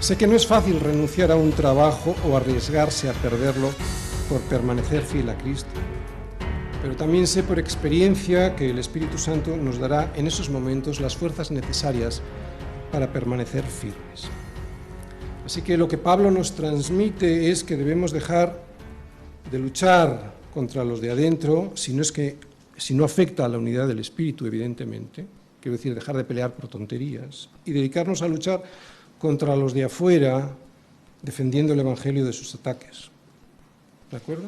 Sé que no es fácil renunciar a un trabajo o arriesgarse a perderlo por permanecer fiel a Cristo, pero también sé por experiencia que el Espíritu Santo nos dará en esos momentos las fuerzas necesarias para permanecer firmes. Así que lo que Pablo nos transmite es que debemos dejar de luchar contra los de adentro, si no afecta a la unidad del Espíritu, evidentemente, quiero decir, dejar de pelear por tonterías, y dedicarnos a luchar contra los de afuera, defendiendo el Evangelio de sus ataques. ¿De acuerdo?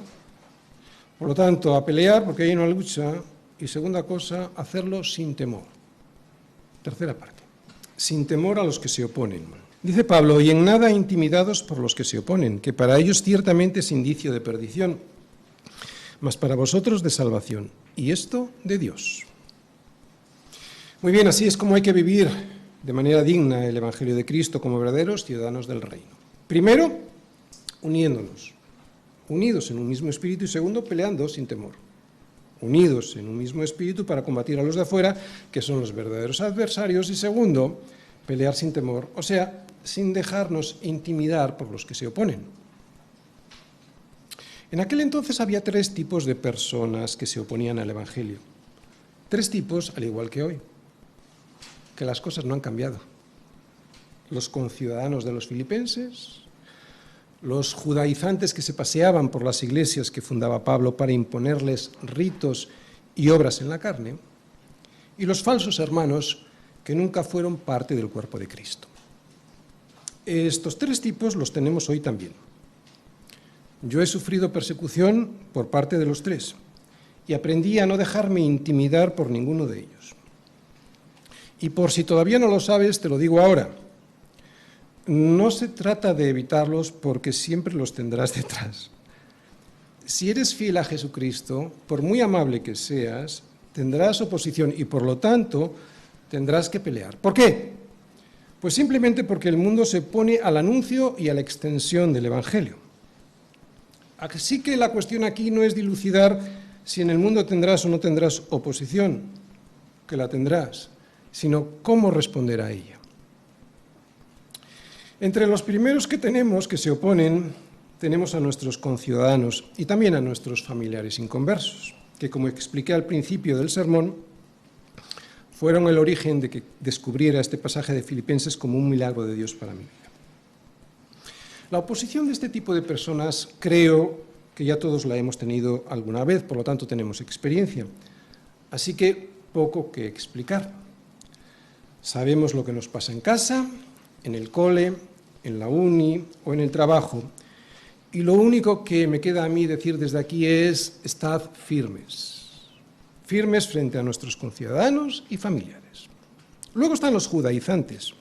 Por lo tanto, a pelear porque hay una lucha, y segunda cosa, hacerlo sin temor. Tercera parte, sin temor a los que se oponen. Dice Pablo, y en nada intimidados por los que se oponen, que para ellos ciertamente es indicio de perdición, mas para vosotros de salvación, y esto de Dios. Muy bien, así es como hay que vivir de manera digna el Evangelio de Cristo como verdaderos ciudadanos del reino. Primero, uniéndonos, unidos en un mismo espíritu, y segundo, peleando sin temor. Unidos en un mismo espíritu para combatir a los de afuera, que son los verdaderos adversarios, y segundo, pelear sin temor, o sea, sin dejarnos intimidar por los que se oponen. En aquel entonces había 3 tipos de personas que se oponían al Evangelio. 3 tipos, al igual que hoy, que las cosas no han cambiado. Los conciudadanos de los filipenses, los judaizantes que se paseaban por las iglesias que fundaba Pablo para imponerles ritos y obras en la carne, y los falsos hermanos que nunca fueron parte del cuerpo de Cristo. Estos 3 tipos los tenemos hoy también. Yo he sufrido persecución por parte de los 3 y aprendí a no dejarme intimidar por ninguno de ellos. Y por si todavía no lo sabes, te lo digo ahora. No se trata de evitarlos porque siempre los tendrás detrás. Si eres fiel a Jesucristo, por muy amable que seas, tendrás oposición y por lo tanto tendrás que pelear. ¿Por qué? Pues simplemente porque el mundo se opone al anuncio y a la extensión del Evangelio. Así que la cuestión aquí no es dilucidar si en el mundo tendrás o no tendrás oposición, que la tendrás, sino cómo responder a ella. Entre los primeros que se oponen, tenemos a nuestros conciudadanos y también a nuestros familiares inconversos, que como expliqué al principio del sermón, fueron el origen de que descubriera este pasaje de Filipenses como un milagro de Dios para mi vida. La oposición de este tipo de personas creo que ya todos la hemos tenido alguna vez, por lo tanto tenemos experiencia. Así que poco que explicar. Sabemos lo que nos pasa en casa, en el cole, en la uni o en el trabajo. Y lo único que me queda a mí decir desde aquí es: estad firmes. Firmes frente a nuestros conciudadanos y familiares. Luego están los judaizantes,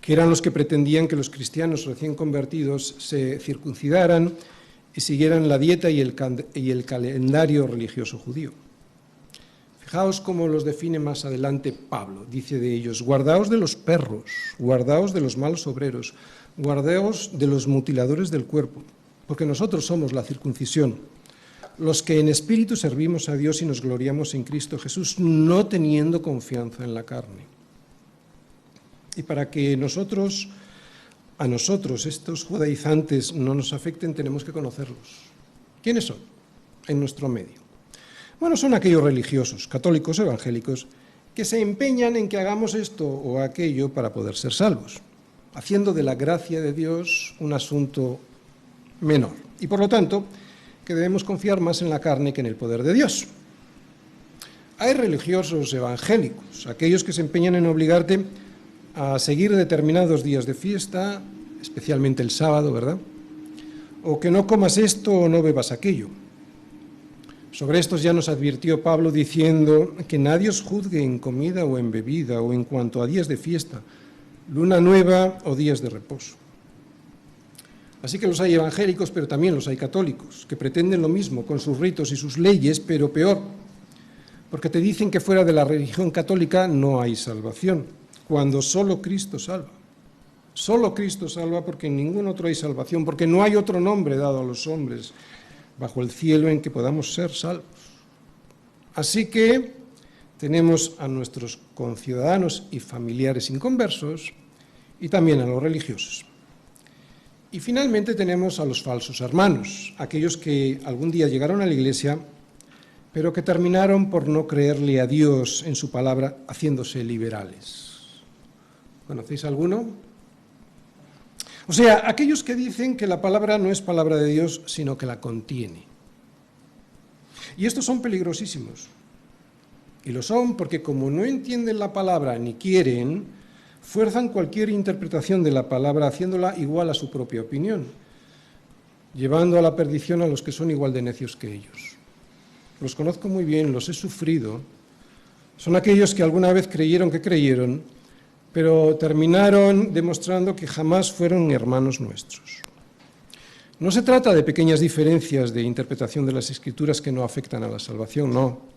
que eran los que pretendían que los cristianos recién convertidos se circuncidaran y siguieran la dieta y el calendario religioso judío. Fijaos cómo los define más adelante Pablo. Dice de ellos: guardaos de los perros, guardaos de los malos obreros, guardaos de los mutiladores del cuerpo, porque nosotros somos la circuncisión, los que en espíritu servimos a Dios y nos gloriamos en Cristo Jesús, no teniendo confianza en la carne. Y para que a nosotros estos judaizantes no nos afecten, tenemos que conocerlos. ¿Quiénes son en nuestro medio? Bueno, son aquellos religiosos, católicos, evangélicos, que se empeñan en que hagamos esto o aquello para poder ser salvos, haciendo de la gracia de Dios un asunto menor. Y por lo tanto, que debemos confiar más en la carne que en el poder de Dios. Hay religiosos evangélicos, aquellos que se empeñan en obligarte a seguir determinados días de fiesta, especialmente el sábado, ¿verdad? O que no comas esto o no bebas aquello. Sobre estos ya nos advirtió Pablo diciendo que nadie os juzgue en comida o en bebida o en cuanto a días de fiesta, luna nueva o días de reposo. Así que los hay evangélicos, pero también los hay católicos, que pretenden lo mismo con sus ritos y sus leyes, pero peor, porque te dicen que fuera de la religión católica no hay salvación, cuando solo Cristo salva. Solo Cristo salva, porque en ningún otro hay salvación, porque no hay otro nombre dado a los hombres bajo el cielo en que podamos ser salvos. Así que tenemos a nuestros conciudadanos y familiares inconversos y también a los religiosos. Y finalmente tenemos a los falsos hermanos, aquellos que algún día llegaron a la Iglesia, pero que terminaron por no creerle a Dios en su palabra, haciéndose liberales. ¿Conocéis alguno? O sea, aquellos que dicen que la palabra no es palabra de Dios, sino que la contiene. Y estos son peligrosísimos. Y lo son porque como no entienden la palabra ni quieren, fuerzan cualquier interpretación de la palabra haciéndola igual a su propia opinión, llevando a la perdición a los que son igual de necios que ellos. Los conozco muy bien, los he sufrido. Son aquellos que alguna vez creyeron que creyeron, pero terminaron demostrando que jamás fueron hermanos nuestros. No se trata de pequeñas diferencias de interpretación de las Escrituras que no afectan a la salvación, no.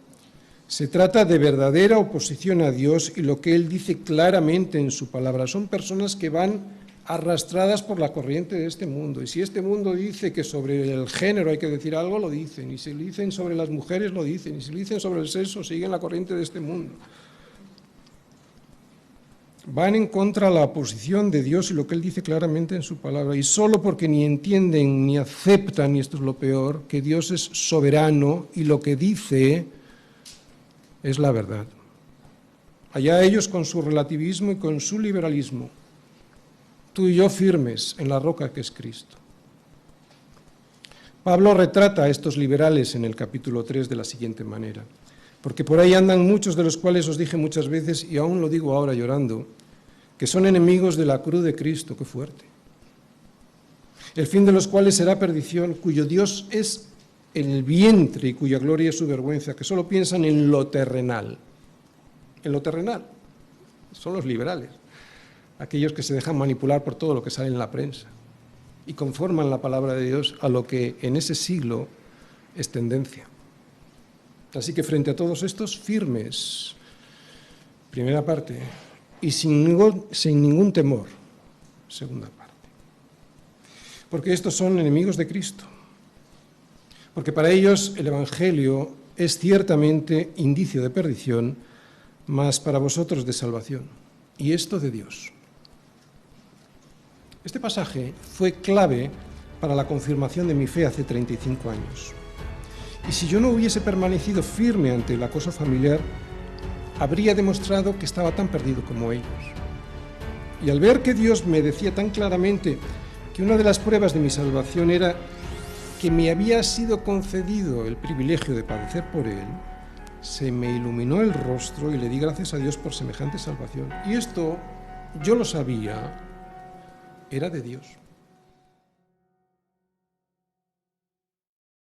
Se trata de verdadera oposición a Dios y lo que Él dice claramente en su palabra. Son personas que van arrastradas por la corriente de este mundo. Y si este mundo dice que sobre el género hay que decir algo, lo dicen. Y si lo dicen sobre las mujeres, lo dicen. Y si lo dicen sobre el sexo, siguen la corriente de este mundo. Van en contra de la oposición de Dios y lo que Él dice claramente en su palabra. Y solo porque ni entienden ni aceptan, y esto es lo peor, que Dios es soberano y lo que dice es la verdad. Allá ellos con su relativismo y con su liberalismo. Tú y yo firmes en la roca que es Cristo. Pablo retrata a estos liberales en el capítulo 3 de la siguiente manera, porque por ahí andan muchos de los cuales os dije muchas veces, y aún lo digo ahora llorando, que son enemigos de la cruz de Cristo, qué fuerte. El fin de los cuales será perdición, cuyo Dios es el vientre y cuya gloria es su vergüenza, que solo piensan en lo terrenal. En lo terrenal. Son los liberales. Aquellos que se dejan manipular por todo lo que sale en la prensa y conforman la palabra de Dios a lo que en ese siglo es tendencia. Así que frente a todos estos, firmes, primera parte, y sin ningún temor, segunda parte. Porque estos son enemigos de Cristo. Porque para ellos el Evangelio es ciertamente indicio de perdición, mas para vosotros de salvación. Y esto de Dios. Este pasaje fue clave para la confirmación de mi fe hace 35 años. Y si yo no hubiese permanecido firme ante el acoso familiar, habría demostrado que estaba tan perdido como ellos. Y al ver que Dios me decía tan claramente que una de las pruebas de mi salvación era que me había sido concedido el privilegio de padecer por Él, se me iluminó el rostro y le di gracias a Dios por semejante salvación. Y esto, yo lo sabía, era de Dios.